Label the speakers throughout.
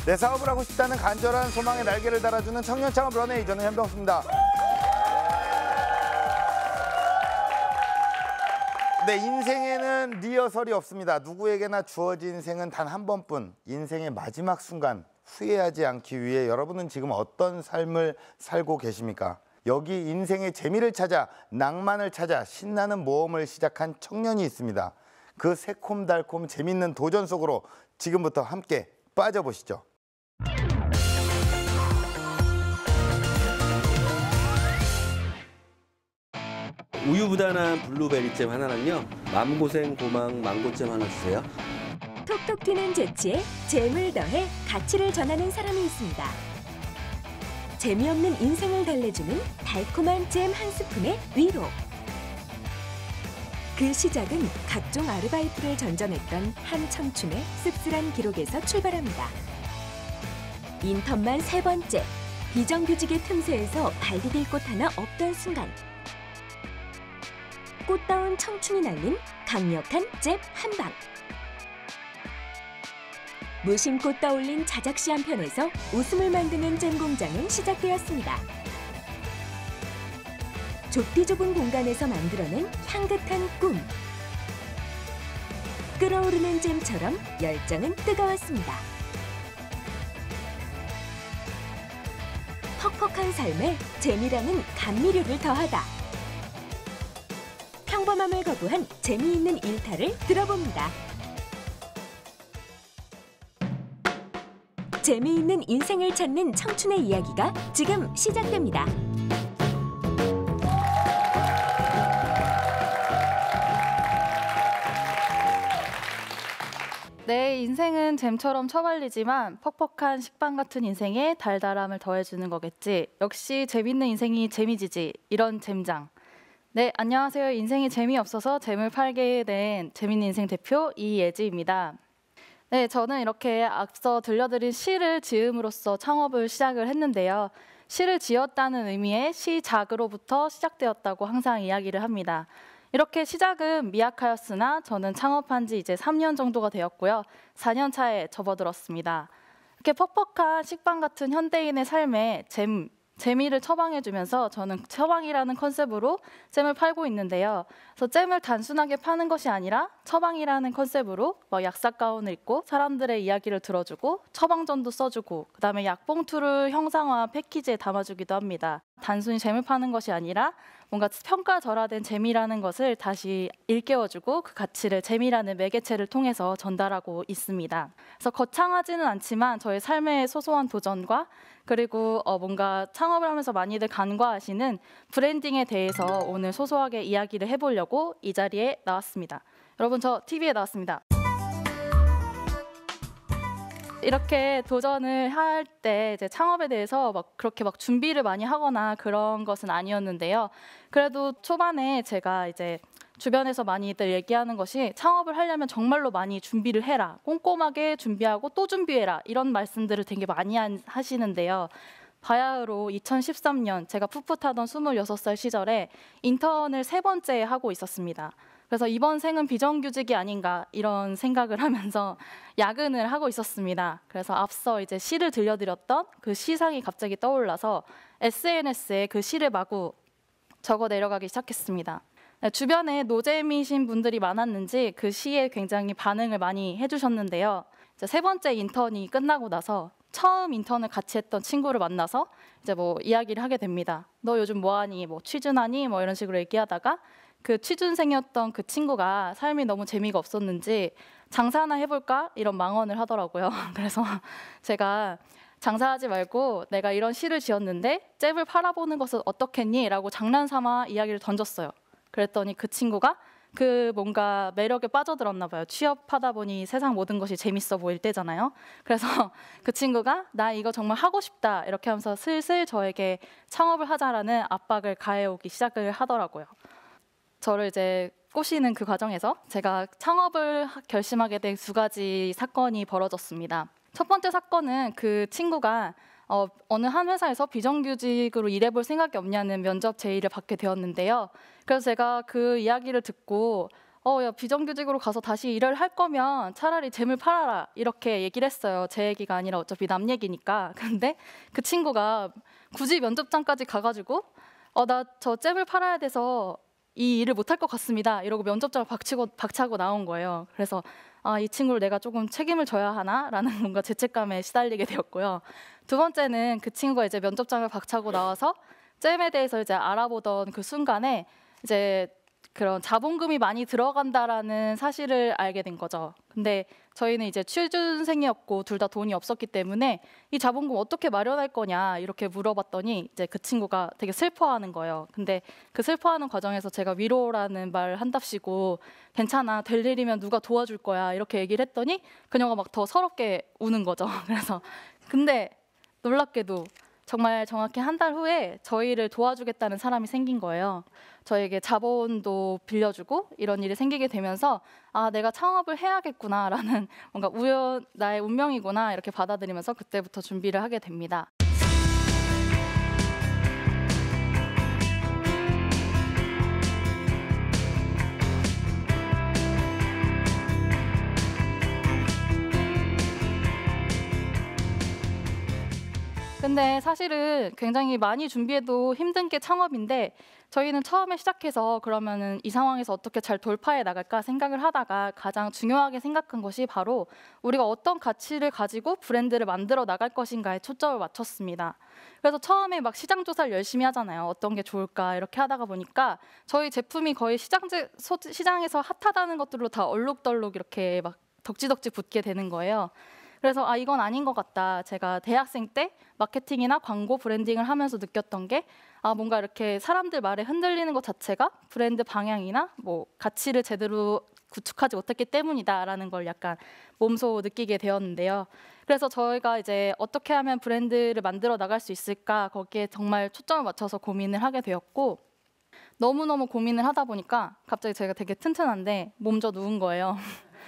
Speaker 1: 내 사업을 하고 싶다는 간절한 소망에 날개를 달아주는 청년 창업 런웨이, 저는 현병수입니다. 네, 인생에는 리허설이 없습니다. 누구에게나 주어진 인생은 단 한 번뿐. 인생의 마지막 순간 후회하지 않기 위해 여러분은 지금 어떤 삶을 살고 계십니까? 여기 인생의 재미를 찾아, 낭만을 찾아 신나는 모험을 시작한 청년이 있습니다. 그 새콤달콤 재밌는 도전 속으로 지금부터 함께 빠져보시죠.
Speaker 2: 우유부단한 블루베리잼 하나랑요, 맘고생 고망 망고잼 하나 주세요.
Speaker 3: 톡톡 튀는 재치에 잼을 더해 가치를 전하는 사람이 있습니다. 재미없는 인생을 달래주는 달콤한 잼 한 스푼의 위로. 그 시작은 각종 아르바이트를 전전했던 한 청춘의 씁쓸한 기록에서 출발합니다. 인턴만 3번째, 비정규직의 틈새에서 발 디딜 곳 하나 없던 순간. 꽃다운 청춘이 날린 강력한 잽 한 방. 무심코 떠올린 자작시 한 편에서 웃음을 만드는 잼 공장은 시작되었습니다. 좁디 좁은 공간에서 만들어낸 향긋한 꿈. 끓어오르는 잼처럼 열정은 뜨거웠습니다. 퍽퍽한 삶에 잼이라는 감미료를 더하다. 평범함을 거부한 재미있는 일탈을 들어봅니다. 재미있는 인생을 찾는 청춘의 이야기가 지금 시작됩니다.
Speaker 4: 네, 인생은 잼처럼 처발리지만 퍽퍽한 식빵 같은 인생에 달달함을 더해주는 거겠지. 역시 재밌는 인생이 재미지지. 이런 잼장. 네, 안녕하세요. 인생이 재미없어서 잼을 팔게 된 재밌는 인생 대표 이예지입니다. 네, 저는 이렇게 앞서 들려드린 시를 지음으로써 창업을 시작을 했는데요. 시를 지었다는 의미의 시작으로부터 시작되었다고 항상 이야기를 합니다. 이렇게 시작은 미약하였으나 저는 창업한 지 이제 3년 정도가 되었고요. 4년 차에 접어들었습니다. 이렇게 퍽퍽한 식빵 같은 현대인의 삶에 재미를 처방해주면서 저는 처방이라는 컨셉으로 잼을 팔고 있는데요. 그래서 잼을 단순하게 파는 것이 아니라 처방이라는 컨셉으로 약사 가운을 입고 사람들의 이야기를 들어주고 처방전도 써주고 그다음에 약봉투를 형상화 패키지에 담아주기도 합니다. 단순히 잼을 파는 것이 아니라 뭔가 평가절하된 재미라는 것을 다시 일깨워주고 그 가치를 재미라는 매개체를 통해서 전달하고 있습니다. 그래서 거창하지는 않지만 저의 삶의 소소한 도전과 그리고 뭔가 창업을 하면서 많이들 간과하시는 브랜딩에 대해서 오늘 소소하게 이야기를 해보려고 이 자리에 나왔습니다. 여러분, 저 TV에 나왔습니다. 이렇게 도전을 할 때 이제 창업에 대해서 그렇게 준비를 많이 하거나 그런 것은 아니었는데요. 그래도 초반에 제가 이제 주변에서 많이들 얘기하는 것이 창업을 하려면 정말로 많이 준비를 해라. 꼼꼼하게 준비하고 또 준비해라. 이런 말씀들을 되게 많이 하시는데요. 바야흐로 2013년 제가 풋풋하던 26살 시절에 인턴을 3번째 하고 있었습니다. 그래서 이번 생은 비정규직이 아닌가 이런 생각을 하면서 야근을 하고 있었습니다. 그래서 앞서 이제 시를 들려드렸던 그 시상이 갑자기 떠올라서 SNS에 그 시를 마구 적어 내려가기 시작했습니다. 주변에 노잼이신 분들이 많았는지 그 시에 굉장히 반응을 많이 해주셨는데요. 이제 3번째 인턴이 끝나고 나서 처음 인턴을 같이 했던 친구를 만나서 이제 이야기를 하게 됩니다. 너 요즘 뭐하니? 취준하니? 이런 식으로 얘기하다가 그 취준생이었던 그 친구가 삶이 너무 재미가 없었는지 장사나 해볼까? 이런 망언을 하더라고요. 그래서 제가 장사하지 말고 내가 이런 시를 지었는데 잼을 팔아보는 것은 어떻겠니? 라고 장난삼아 이야기를 던졌어요. 그랬더니 그 친구가 그 뭔가 매력에 빠져들었나 봐요. 취업하다 보니 세상 모든 것이 재밌어 보일 때잖아요. 그래서 그 친구가 나 이거 정말 하고 싶다 이렇게 하면서 슬슬 저에게 창업을 하자라는 압박을 가해오기 시작을 하더라고요. 저를 이제 꼬시는 그 과정에서 제가 창업을 결심하게 된 2가지 사건이 벌어졌습니다. 첫 번째 사건은 그 친구가 어느 한 회사에서 비정규직으로 일해볼 생각이 없냐는 면접 제의를 받게 되었는데요. 그래서 제가 그 이야기를 듣고 야, 비정규직으로 가서 다시 일을 할 거면 차라리 잼을 팔아라 이렇게 얘기를 했어요. 제 얘기가 아니라 어차피 남 얘기니까. 근데 그 친구가 굳이 면접장까지 가가지고 나 저 잼을 팔아야 돼서 이 일을 못할 것 같습니다 이러고 면접장을 박차고 나온 거예요. 그래서 이 친구를 내가 조금 책임을 져야 하나라는 뭔가 죄책감에 시달리게 되었고요. 두 번째는 그 친구가 이제 면접장을 박차고 나와서 잼에 대해서 이제 알아보던 그 순간에 이제 그런 자본금이 많이 들어간다라는 사실을 알게 된 거죠. 근데 저희는 이제 취준생이었고 둘 다 돈이 없었기 때문에 이 자본금 어떻게 마련할 거냐 이렇게 물어봤더니 이제 그 친구가 되게 슬퍼하는 거예요. 근데 그 슬퍼하는 과정에서 제가 위로라는 말 한답시고 괜찮아, 될 일이면 누가 도와줄 거야 이렇게 얘기를 했더니 그녀가 막 더 서럽게 우는 거죠. 그래서 근데 놀랍게도 정말 정확히 한 달 후에 저희를 도와주겠다는 사람이 생긴 거예요. 저에게 자본도 빌려주고 이런 일이 생기게 되면서 내가 창업을 해야겠구나라는 뭔가 나의 운명이구나 이렇게 받아들이면서 그때부터 준비를 하게 됩니다. 근데 사실은 굉장히 많이 준비해도 힘든 게 창업인데 저희는 처음에 시작해서 그러면은 이 상황에서 어떻게 잘 돌파해 나갈까 생각을 하다가 가장 중요하게 생각한 것이 바로 우리가 어떤 가치를 가지고 브랜드를 만들어 나갈 것인가에 초점을 맞췄습니다. 그래서 처음에 막 시장 조사를 열심히 하잖아요. 어떤 게 좋을까 이렇게 하다가 보니까 저희 제품이 거의 시장에서 핫하다는 것들로 다 얼룩덜룩 이렇게 막 덕지덕지 붙게 되는 거예요. 그래서 이건 아닌 것 같다. 제가 대학생 때 마케팅이나 광고 브랜딩을 하면서 느꼈던 게 뭔가 이렇게 사람들 말에 흔들리는 것 자체가 브랜드 방향이나 뭐 가치를 제대로 구축하지 못했기 때문이다라는 걸 약간 몸소 느끼게 되었는데요. 그래서 저희가 이제 어떻게 하면 브랜드를 만들어 나갈 수 있을까 거기에 정말 초점을 맞춰서 고민을 하게 되었고 너무너무 고민을 하다 보니까 갑자기 제가 되게 튼튼한데 몸져 누운 거예요.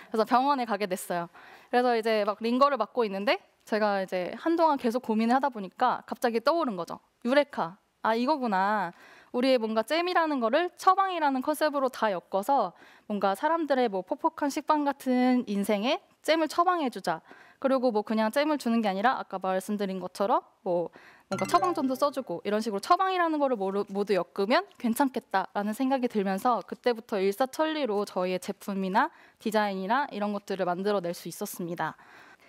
Speaker 4: 그래서 병원에 가게 됐어요. 그래서 이제 막 링거를 맞고 있는데 제가 이제 한동안 계속 고민을 하다 보니까 갑자기 떠오른 거죠. 유레카. 이거구나. 우리의 뭔가 잼이라는 거를 처방이라는 컨셉으로 다 엮어서 뭔가 사람들의 뭐 퍽퍽한 식빵 같은 인생에 잼을 처방해주자. 그리고 뭐 그냥 잼을 주는 게 아니라 아까 말씀드린 것처럼 뭐 뭔가 처방전도 써주고 이런 식으로 처방이라는 거를 모두 엮으면 괜찮겠다라는 생각이 들면서 그때부터 일사천리로 저희의 제품이나 디자인이나 이런 것들을 만들어낼 수 있었습니다.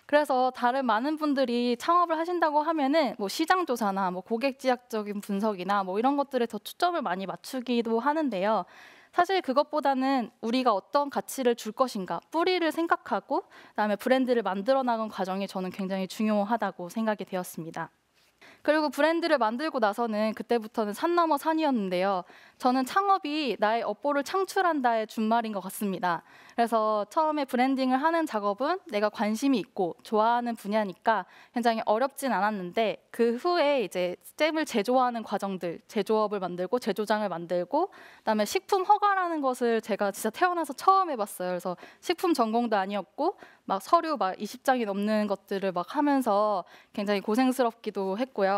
Speaker 4: 그래서 다른 많은 분들이 창업을 하신다고 하면은 뭐 시장 조사나 뭐 고객 지향적인 분석이나 뭐 이런 것들에 더 초점을 많이 맞추기도 하는데요. 사실 그것보다는 우리가 어떤 가치를 줄 것인가 뿌리를 생각하고 그다음에 브랜드를 만들어 나간 과정이 저는 굉장히 중요하다고 생각이 되었습니다. 그리고 브랜드를 만들고 나서는 그때부터는 산 넘어 산이었는데요. 저는 창업이 나의 업보를 창출한다의 준말인 것 같습니다. 그래서 처음에 브랜딩을 하는 작업은 내가 관심이 있고 좋아하는 분야니까 굉장히 어렵진 않았는데 그 후에 이제 잼을 제조하는 과정들, 제조업을 만들고 제조장을 만들고 그다음에 식품 허가라는 것을 제가 진짜 태어나서 처음 해봤어요. 그래서 식품 전공도 아니었고 막 서류 막 20장이 넘는 것들을 막 하면서 굉장히 고생스럽기도 했고요.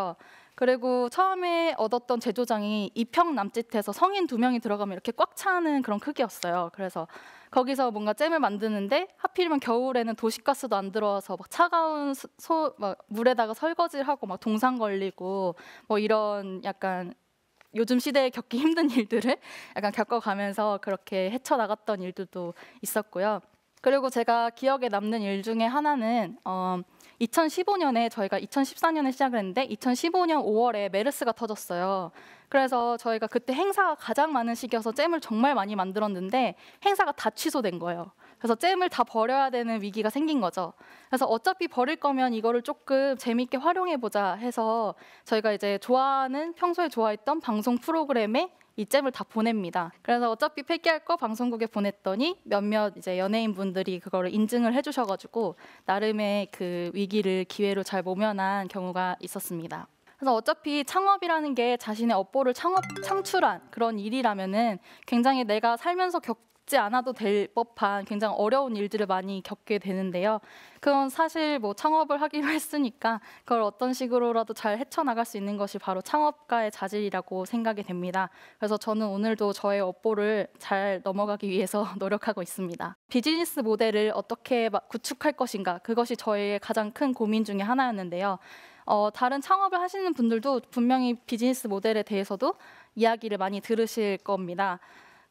Speaker 4: 그리고 처음에 얻었던 제조장이 2평 남짓해서 성인 2명이 들어가면 이렇게 꽉 차는 그런 크기였어요. 그래서 거기서 뭔가 잼을 만드는데 하필이면 겨울에는 도시가스도 안 들어와서 막 차가운 막 물에다가 설거지를 하고 막 동상 걸리고 뭐 이런 약간 요즘 시대에 겪기 힘든 일들을 약간 겪어가면서 그렇게 헤쳐나갔던 일들도 있었고요. 그리고 제가 기억에 남는 일 중에 하나는 2015년에 저희가 2014년에 시작을 했는데 2015년 5월에 메르스가 터졌어요. 그래서 저희가 그때 행사가 가장 많은 시기여서 잼을 정말 많이 만들었는데 행사가 다 취소된 거예요. 그래서 잼을 다 버려야 되는 위기가 생긴 거죠. 그래서 어차피 버릴 거면 이거를 조금 재미있게 활용해보자 해서 저희가 이제 평소에 좋아했던 방송 프로그램에 이 잼을 다 보냅니다. 그래서 어차피 폐기할 거 방송국에 보냈더니 몇몇 이제 연예인분들이 그거를 인증을 해주셔가지고 나름의 그 위기를 기회로 잘 모면한 경우가 있었습니다. 그래서 어차피 창업이라는 게 자신의 업보를 창출한 그런 일이라면은 굉장히 내가 살면서 겪지 않아도 될 법한 굉장히 어려운 일들을 많이 겪게 되는데요. 그건 사실 뭐 창업을 하기로 했으니까 그걸 어떤 식으로라도 잘 헤쳐나갈 수 있는 것이 바로 창업가의 자질이라고 생각이 됩니다. 그래서 저는 오늘도 저의 업보를 잘 넘어가기 위해서 노력하고 있습니다. 비즈니스 모델을 어떻게 구축할 것인가, 그것이 저의 가장 큰 고민 중에 하나였는데요. 다른 창업을 하시는 분들도 분명히 비즈니스 모델에 대해서도 이야기를 많이 들으실 겁니다.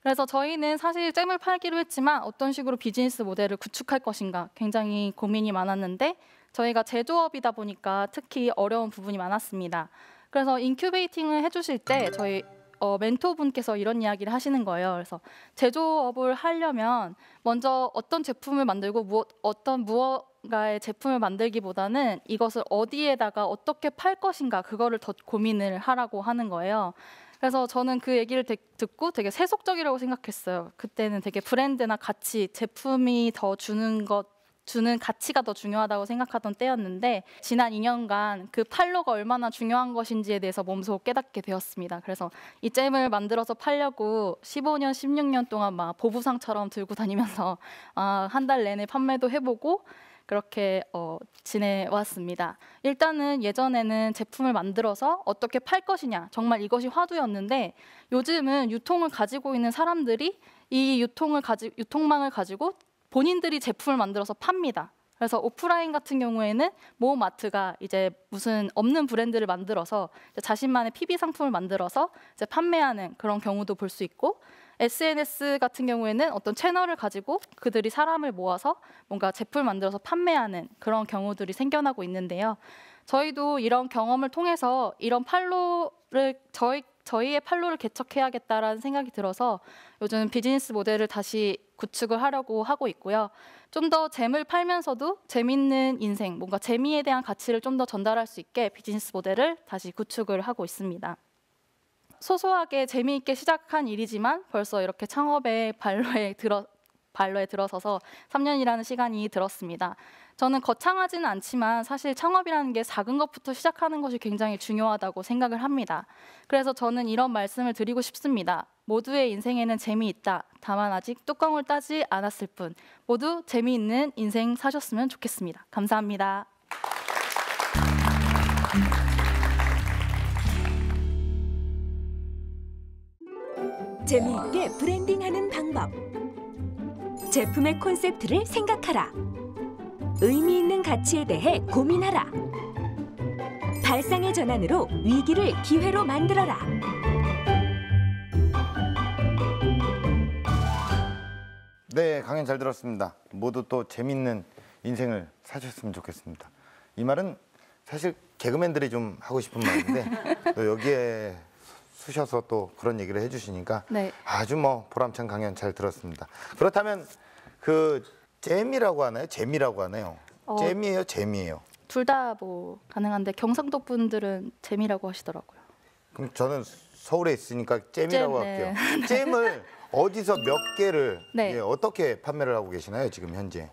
Speaker 4: 그래서 저희는 사실 잼을 팔기로 했지만 어떤 식으로 비즈니스 모델을 구축할 것인가 굉장히 고민이 많았는데, 저희가 제조업이다 보니까 특히 어려운 부분이 많았습니다. 그래서 인큐베이팅을 해주실 때 저희 멘토분께서 이런 이야기를 하시는 거예요. 그래서 제조업을 하려면 먼저 어떤 제품을 만들고 무언가의 제품을 만들기보다는 이것을 어디에다가 어떻게 팔 것인가, 그거를 더 고민을 하라고 하는 거예요. 그래서 저는 그 얘기를 듣고 되게 세속적이라고 생각했어요. 그때는 되게 브랜드나 가치, 제품이 더 주는 가치가 더 중요하다고 생각하던 때였는데, 지난 2년간 그 팔로가 얼마나 중요한 것인지에 대해서 몸소 깨닫게 되었습니다. 그래서 이 잼을 만들어서 팔려고 15년, 16년 동안 막 보부상처럼 들고 다니면서 한 달 내내 판매도 해보고 그렇게 지내왔습니다. 일단은 예전에는 제품을 만들어서 어떻게 팔 것이냐, 정말 이것이 화두였는데, 요즘은 유통을 가지고 있는 사람들이 이 유통망을 가지고 본인들이 제품을 만들어서 팝니다. 그래서 오프라인 같은 경우에는 모 마트가 이제 무슨 없는 브랜드를 만들어서 자신만의 PB 상품을 만들어서 이제 판매하는 그런 경우도 볼 수 있고, SNS 같은 경우에는 어떤 채널을 가지고 그들이 사람을 모아서 뭔가 제품을 만들어서 판매하는 그런 경우들이 생겨나고 있는데요. 저희도 이런 경험을 통해서 이런 저희의 판로를 개척해야겠다라는 생각이 들어서 요즘 비즈니스 모델을 다시 구축을 하려고 하고 있고요. 좀 더 잼을 팔면서도 재미있는 인생, 뭔가 재미에 대한 가치를 좀 더 전달할 수 있게 비즈니스 모델을 다시 구축을 하고 있습니다. 소소하게 재미있게 시작한 일이지만 벌써 이렇게 창업의 발로에 들어서서 3년이라는 시간이 들었습니다. 저는 거창하지는 않지만 사실 창업이라는 게 작은 것부터 시작하는 것이 굉장히 중요하다고 생각을 합니다. 그래서 저는 이런 말씀을 드리고 싶습니다. 모두의 인생에는 재미있다. 다만 아직 뚜껑을 따지 않았을 뿐. 모두 재미있는 인생 사셨으면 좋겠습니다. 감사합니다.
Speaker 3: 재미있게 브랜딩하는 방법. 제품의 콘셉트를 생각하라. 의미 있는 가치에 대해 고민하라. 발상의 전환으로 위기를 기회로 만들어라.
Speaker 1: 네, 강연 잘 들었습니다. 모두 또 재밌는 인생을 사셨으면 좋겠습니다. 이 말은 사실 개그맨들이 좀 하고 싶은 말인데 또 여기에 쓰셔서 또 그런 얘기를 해주시니까
Speaker 4: 네.
Speaker 1: 아주 보람찬 강연 잘 들었습니다. 그렇다면 그 잼이라고 하나요? 재미라고 하나요? 잼이에요? 재미예요?
Speaker 4: 둘 다 뭐 가능한데 경상도 분들은 재미라고 하시더라고요.
Speaker 1: 그럼 저는 서울에 있으니까 잼이라고
Speaker 4: 잼, 네.
Speaker 1: 할게요. 잼을 어디서 몇 개를
Speaker 4: 네.
Speaker 1: 어떻게 판매를 하고 계시나요? 지금 현재?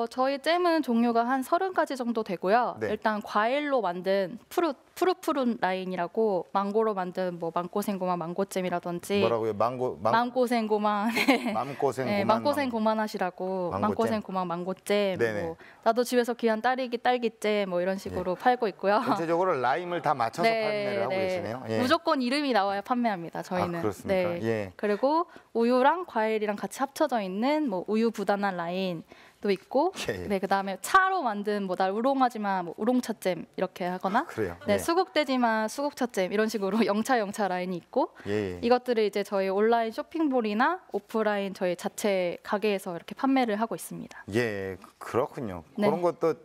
Speaker 4: 저희 잼은 종류가 한 30가지 정도 되고요.
Speaker 1: 네.
Speaker 4: 일단 과일로 만든 푸릇푸릇 라인이라고, 망고로 만든 뭐 망고생고만 망고잼이라든지.
Speaker 1: 뭐라고요?
Speaker 4: 망고생고만
Speaker 1: 맘고생
Speaker 4: 망고생고만하시라고 망고생고만 망고잼.
Speaker 1: 네네.
Speaker 4: 뭐 나도 집에서 귀한 딸기잼 뭐 이런 식으로 팔고 있고요.
Speaker 1: 전체적으로 라임을 다 맞춰서 판매를 하고 계시네요. 예.
Speaker 4: 무조건 이름이 나와야 판매합니다. 저희는.
Speaker 1: 아, 그렇습니까?
Speaker 4: 네.
Speaker 1: 예.
Speaker 4: 그리고 우유랑 과일이랑 같이 합쳐져 있는 뭐 우유 부단한 라인도 있고,
Speaker 1: 예.
Speaker 4: 네, 그다음에 차로 만든 날 우롱하지만 뭐 우롱차잼 이렇게 하거나,
Speaker 1: 그래요.
Speaker 4: 네,
Speaker 1: 예.
Speaker 4: 수국되지만 수국차잼 이런 식으로 영차 라인이 있고,
Speaker 1: 예.
Speaker 4: 이것들을 이제 저희 온라인 쇼핑몰이나 오프라인 저희 자체 가게에서 이렇게 판매를 하고 있습니다.
Speaker 1: 예, 그렇군요.
Speaker 4: 네.
Speaker 1: 그런 것도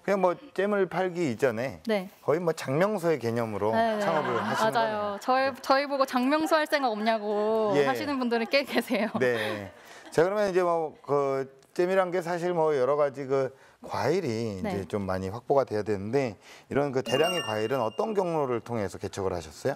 Speaker 1: 그냥 잼을 팔기 이전에
Speaker 4: 네.
Speaker 1: 거의 장명소의 개념으로
Speaker 4: 네, 네.
Speaker 1: 창업을 하시는
Speaker 4: 맞아요. 저희 보고 장명소 할 생각 없냐고
Speaker 1: 예.
Speaker 4: 하시는 분들은 꽤 계세요.
Speaker 1: 네. 자, 그러면 이제 그 잼이란 게 사실 여러 가지 그 과일이
Speaker 4: 네.
Speaker 1: 이제 좀 많이 확보가 돼야 되는데, 이런 그 대량의 과일은 어떤 경로를 통해서 개척을 하셨어요?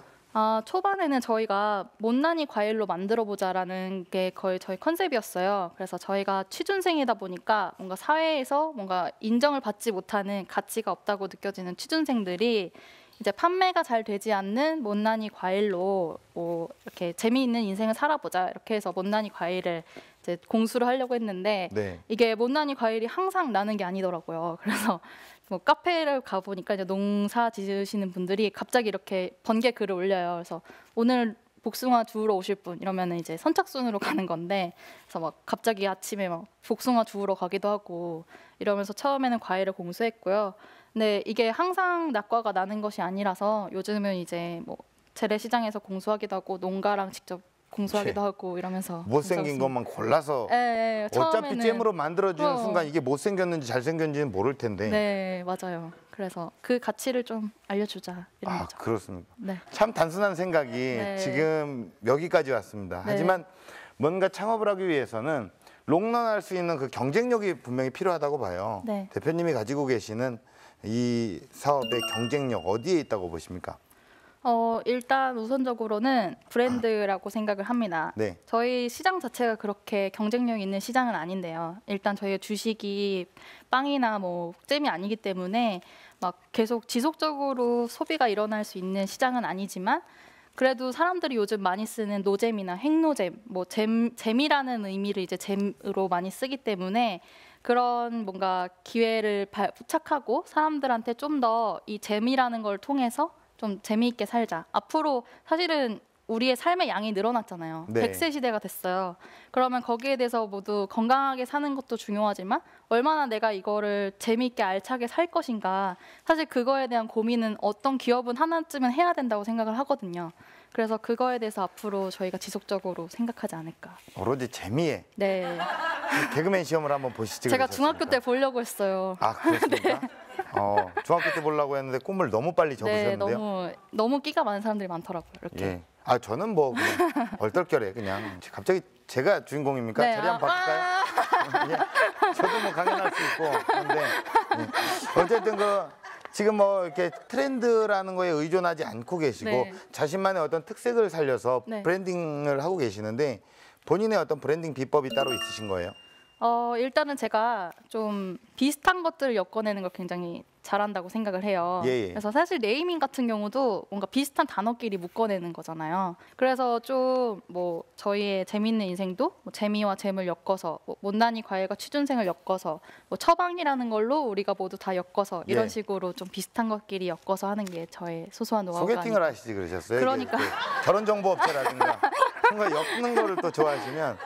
Speaker 4: 초반에는 저희가 못난이 과일로 만들어보자라는 게 거의 저희 컨셉이었어요. 그래서 저희가 취준생이다 보니까 뭔가 사회에서 뭔가 인정을 받지 못하는, 가치가 없다고 느껴지는 취준생들이 이제 판매가 잘 되지 않는 못난이 과일로 뭐 이렇게 재미있는 인생을 살아보자, 이렇게 해서 못난이 과일을 이제 공수를 하려고 했는데
Speaker 1: 네.
Speaker 4: 이게 못난이 과일이 항상 나는 게 아니더라고요. 그래서 뭐 카페를 가 보니까 이제 농사 지으시는 분들이 갑자기 이렇게 번개 글을 올려요. 그래서 오늘 복숭아 주우러 오실 분 이러면은 이제 선착순으로 가는 건데, 그래서 막 갑자기 아침에 막 복숭아 주우러 가기도 하고 이러면서 처음에는 과일을 공수했고요. 근데 이게 항상 낙과가 나는 것이 아니라서 요즘은 이제 뭐 재래시장에서 공수하기도 하고 농가랑 직접 공수하기도 하고 이러면서
Speaker 1: 못생긴 것만 골라서 어차피
Speaker 4: 처음에는
Speaker 1: 잼으로 만들어주는
Speaker 4: 그럼.
Speaker 1: 순간 이게 못생겼는지 잘생겼는지는 모를 텐데.
Speaker 4: 네, 맞아요. 그래서 그 가치를 좀 알려주자 이런
Speaker 1: 아,
Speaker 4: 거죠.
Speaker 1: 그렇습니까?
Speaker 4: 네.
Speaker 1: 참 단순한 생각이
Speaker 4: 네.
Speaker 1: 지금 여기까지 왔습니다.
Speaker 4: 네.
Speaker 1: 하지만 뭔가 창업을 하기 위해서는 롱런할 수 있는 그 경쟁력이 분명히 필요하다고 봐요.
Speaker 4: 네.
Speaker 1: 대표님이 가지고 계시는 이 사업의 경쟁력 어디에 있다고 보십니까?
Speaker 4: 일단 우선적으로는 브랜드라고 생각을 합니다.
Speaker 1: 네.
Speaker 4: 저희 시장 자체가 그렇게 경쟁력 있는 시장은 아닌데요. 일단 저희의 주식이 빵이나 뭐 잼이 아니기 때문에 막 계속 지속적으로 소비가 일어날 수 있는 시장은 아니지만, 그래도 사람들이 요즘 많이 쓰는 노잼이나 핵노잼, 뭐 잼이라는 의미를 이제 잼으로 많이 쓰기 때문에 그런 뭔가 기회를 포착하고 사람들한테 좀 더 이 잼이라는 걸 통해서 좀 재미있게 살자. 앞으로 사실은 우리의 삶의 양이 늘어났잖아요.
Speaker 1: 네.
Speaker 4: 100세 시대가 됐어요. 그러면 거기에 대해서 모두 건강하게 사는 것도 중요하지만 얼마나 내가 이거를 재미있게 알차게 살 것인가. 사실 그거에 대한 고민은 어떤 기업은 하나쯤은 해야 된다고 생각을 하거든요. 그래서 그거에 대해서 앞으로 저희가 지속적으로 생각하지 않을까.
Speaker 1: 오로지 재미에
Speaker 4: 네.
Speaker 1: 개그맨 시험을 한번 보시지
Speaker 4: 제가
Speaker 1: 그러셨습니까?
Speaker 4: 중학교 때 보려고 했어요.
Speaker 1: 아, 그렇습니까? 중학교 때 보려고 했는데 꿈을 너무 빨리
Speaker 4: 네,
Speaker 1: 접으셨는데요.
Speaker 4: 너무 끼가 많은 사람들이 많더라고요. 이렇게.
Speaker 1: 예. 아, 저는 뭐 그냥 얼떨결에 그냥 갑자기 제가 주인공입니까?
Speaker 4: 네,
Speaker 1: 자리 한번 바꿀까요? 예. 저도 뭐 강연할 수 있고. 근데 어쨌든 지금 뭐 이렇게 트렌드라는 거에 의존하지 않고 계시고
Speaker 4: 네.
Speaker 1: 자신만의 어떤 특색을 살려서
Speaker 4: 네.
Speaker 1: 브랜딩을 하고 계시는데 본인의 어떤 브랜딩 비법이 따로 있으신 거예요?
Speaker 4: 일단은 제가 좀 비슷한 것들을 엮어내는 걸 굉장히 잘한다고 생각을 해요.
Speaker 1: 예, 예.
Speaker 4: 그래서 사실 네이밍 같은 경우도 뭔가 비슷한 단어끼리 묶어내는 거잖아요. 그래서 좀 뭐 저희의 재미있는 인생도 뭐 재미와 잼을 엮어서 뭐 못난이 과일과 취준생을 엮어서 뭐 처방이라는 걸로 우리가 모두 다 엮어서 이런
Speaker 1: 예.
Speaker 4: 식으로 좀 비슷한 것끼리 엮어서 하는 게 저의 소소한 노하우가
Speaker 1: 소개팅을
Speaker 4: 아닐까.
Speaker 1: 하시지 그러셨어요?
Speaker 4: 그러니까.
Speaker 1: 이게 결혼정보업체라든가 뭔가 엮는 거를 또 좋아하시면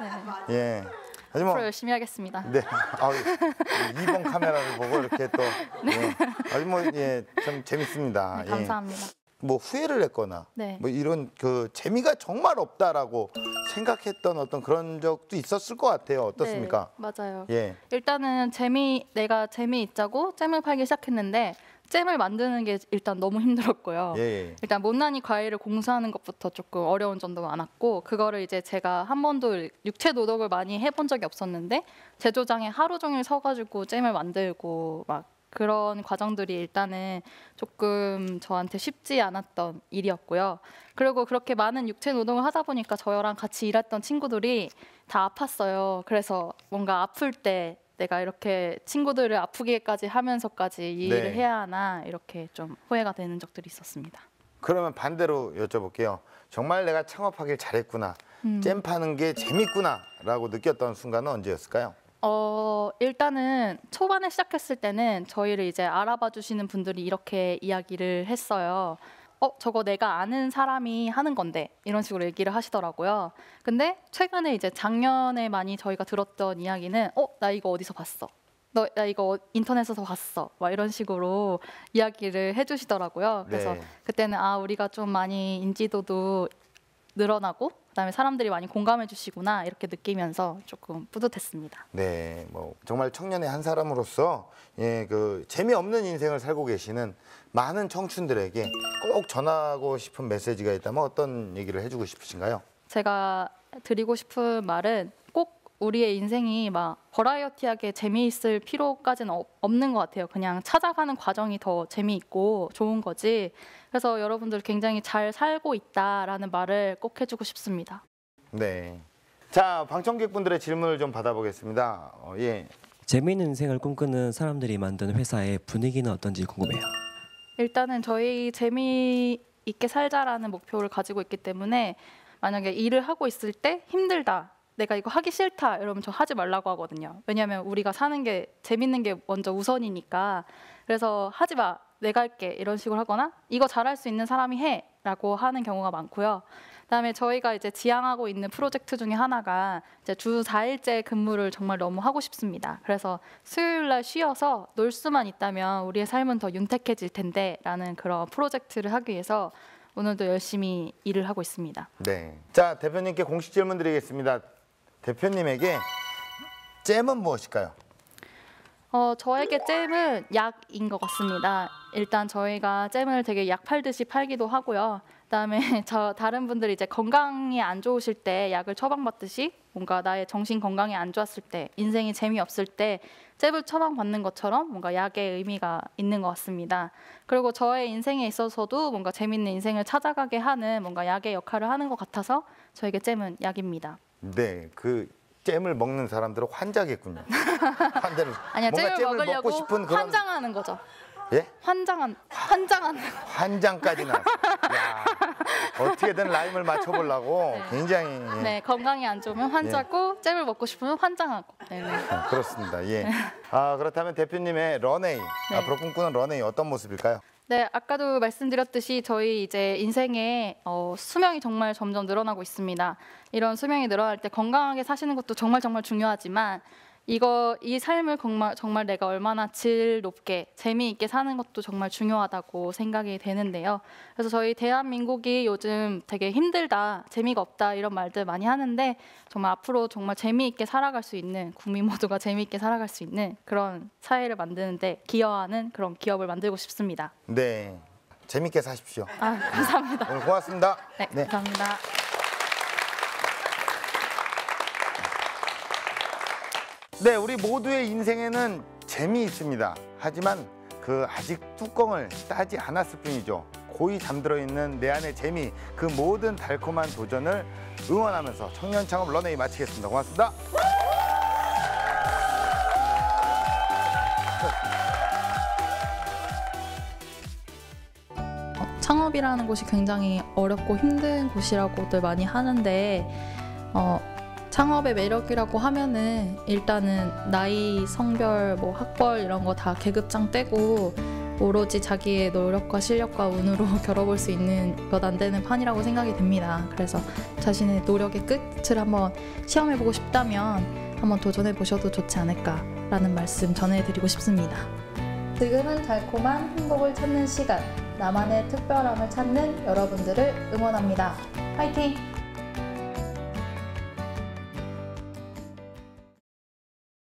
Speaker 1: 예. 하지만
Speaker 4: 앞으로 열심히 하겠습니다.
Speaker 1: 네. 2번 카메라를 보고 이렇게 또 예. 아주 뭐 예, 참 재밌습니다.
Speaker 4: 네, 감사합니다.
Speaker 1: 뭐 후회를 했거나
Speaker 4: 네.
Speaker 1: 뭐 이런 재미가 정말 없다라고 생각했던 어떤 그런 적도 있었을 것 같아요. 어떻습니까?
Speaker 4: 네, 맞아요.
Speaker 1: 예.
Speaker 4: 일단은 내가 재미있자고 잼을 팔기 시작했는데 잼을 만드는 게 일단 너무 힘들었고요.
Speaker 1: 예.
Speaker 4: 일단 못난이 과일을 공수하는 것부터 조금 어려운 점도 많았고, 그거를 이제 제가 한 번도 육체 노동을 많이 해본 적이 없었는데 제조장에 하루 종일 서가지고 잼을 만들고 막 그런 과정들이 일단은 조금 저한테 쉽지 않았던 일이었고요. 그리고 그렇게 많은 육체 노동을 하다 보니까 저랑 같이 일했던 친구들이 다 아팠어요. 그래서 뭔가 아플 때 내가 이렇게 친구들을 아프게까지 하면서까지 이
Speaker 1: 네.
Speaker 4: 일을 해야 하나 이렇게 좀 후회가 되는 적들이 있었습니다.
Speaker 1: 그러면 반대로 여쭤볼게요. 정말 내가 창업하길 잘했구나. 잼 파는 게 재밌구나라고 느꼈던 순간은 언제였을까요?
Speaker 4: 일단은 초반에 시작했을 때는 저희를 이제 알아봐 주시는 분들이 이렇게 이야기를 했어요. 저거 내가 아는 사람이 하는 건데 이런 식으로 얘기를 하시더라고요. 근데 최근에 이제 작년에 많이 저희가 들었던 이야기는 나 이거 어디서 봤어. 나 이거 인터넷에서 봤어. 막 이런 식으로 이야기를 해주시더라고요. 그래서
Speaker 1: 네.
Speaker 4: 그때는 우리가 좀 많이 인지도도 늘어나고 그다음에 사람들이 많이 공감해 주시구나 이렇게 느끼면서 조금 뿌듯했습니다.
Speaker 1: 네, 뭐 정말 청년의 한 사람으로서 재미없는 인생을 살고 계시는 많은 청춘들에게 꼭 전하고 싶은 메시지가 있다면 어떤 얘기를 해주고 싶으신가요?
Speaker 4: 제가 드리고 싶은 말은 꼭 우리의 인생이 막 버라이어티하게 재미있을 필요까지는 없는 것 같아요. 그냥 찾아가는 과정이 더 재미있고 좋은 거지. 그래서 여러분들 굉장히 잘 살고 있다라는 말을 꼭 해주고 싶습니다.
Speaker 1: 네. 자, 방청객분들의 질문을 좀 받아보겠습니다. 예.
Speaker 5: 재미있는 인생을 꿈꾸는 사람들이 만든 회사의 분위기는 어떤지 궁금해요.
Speaker 4: 일단은 저희 재미있게 살자라는 목표를 가지고 있기 때문에 만약에 일을 하고 있을 때 힘들다. 내가 이거 하기 싫다 이러면 저 하지 말라고 하거든요. 왜냐하면 우리가 사는 게 재밌는 게 먼저 우선이니까. 그래서 하지 마, 내가 할게 이런 식으로 하거나 이거 잘할 수 있는 사람이 해라고 하는 경우가 많고요. 그다음에 저희가 이제 지향하고 있는 프로젝트 중에 하나가 이제 주 4일제 근무를 정말 너무 하고 싶습니다. 그래서 수요일 날 쉬어서 놀 수만 있다면 우리의 삶은 더 윤택해질 텐데라는 그런 프로젝트를 하기 위해서 오늘도 열심히 일을 하고 있습니다.
Speaker 1: 네. 자, 대표님께 공식 질문 드리겠습니다. 대표님에게 잼은 무엇일까요?
Speaker 4: 저에게 잼은 약인 것 같습니다. 일단 저희가 잼을 되게 약 팔듯이 팔기도 하고요. 그다음에 다른 분들이 이제 건강이 안 좋으실 때 약을 처방받듯이 뭔가 나의 정신 건강이 안 좋았을 때, 인생이 재미없을 때 잼을 처방받는 것처럼 뭔가 약의 의미가 있는 것 같습니다. 그리고 저의 인생에 있어서도 뭔가 재밌는 인생을 찾아가게 하는 뭔가 약의 역할을 하는 것 같아서 저에게 잼은 약입니다.
Speaker 1: 네, 그 잼을 먹는 사람들은 환자겠군요. 환자를
Speaker 4: 아니야,
Speaker 1: 뭔가
Speaker 4: 잼을 먹으려고
Speaker 1: 먹고 싶은 그런
Speaker 4: 환장하는 거죠.
Speaker 1: 예?
Speaker 4: 환장하는
Speaker 1: 환장까지 나왔어요. 야, 어떻게든 라임을 맞춰보려고 굉장히
Speaker 4: 네, 건강이 안 좋으면 환자고 잼을 먹고 싶으면 환장하고. 네네.
Speaker 1: 그렇습니다. 예. 아, 그렇다면 대표님의 런웨이,
Speaker 4: 네.
Speaker 1: 앞으로 꿈꾸는 런웨이 어떤 모습일까요?
Speaker 4: 네, 아까도 말씀드렸듯이 저희 이제 인생에 수명이 정말 점점 늘어나고 있습니다. 이런 수명이 늘어날 때 건강하게 사시는 것도 정말 중요하지만 이 삶을 정말 내가 얼마나 질 높게 재미있게 사는 것도 정말 중요하다고 생각이 되는데요. 그래서 저희 대한민국이 요즘 되게 힘들다, 재미가 없다 이런 말들 많이 하는데 정말 앞으로 정말 재미있게 살아갈 수 있는, 국민 모두가 재미있게 살아갈 수 있는 그런 사회를 만드는데 기여하는 그런 기업을 만들고 싶습니다.
Speaker 1: 네, 재밌게 사십시오.
Speaker 4: 아, 감사합니다.
Speaker 1: 오늘 고맙습니다.
Speaker 4: 네, 감사합니다.
Speaker 1: 네, 우리 모두의 인생에는 재미 있습니다. 하지만 아직 뚜껑을 따지 않았을 뿐이죠. 고이 잠들어 있는 내 안의 재미, 그 모든 달콤한 도전을 응원하면서 청년 창업 런웨이 마치겠습니다. 고맙습니다.
Speaker 4: 창업이라는 곳이 굉장히 어렵고 힘든 곳이라고들 많이 하는데 창업의 매력이라고 하면은 일단은 나이, 성별, 학벌 이런 거 다 계급장 떼고 오로지 자기의 노력과 실력과 운으로 겨뤄볼 수 있는 몇 안 되는 판이라고 생각이 됩니다. 그래서 자신의 노력의 끝을 한번 시험해보고 싶다면 한번 도전해보셔도 좋지 않을까라는 말씀 전해드리고 싶습니다. 지금은 달콤한 행복을 찾는 시간, 나만의 특별함을 찾는 여러분들을 응원합니다. 화이팅!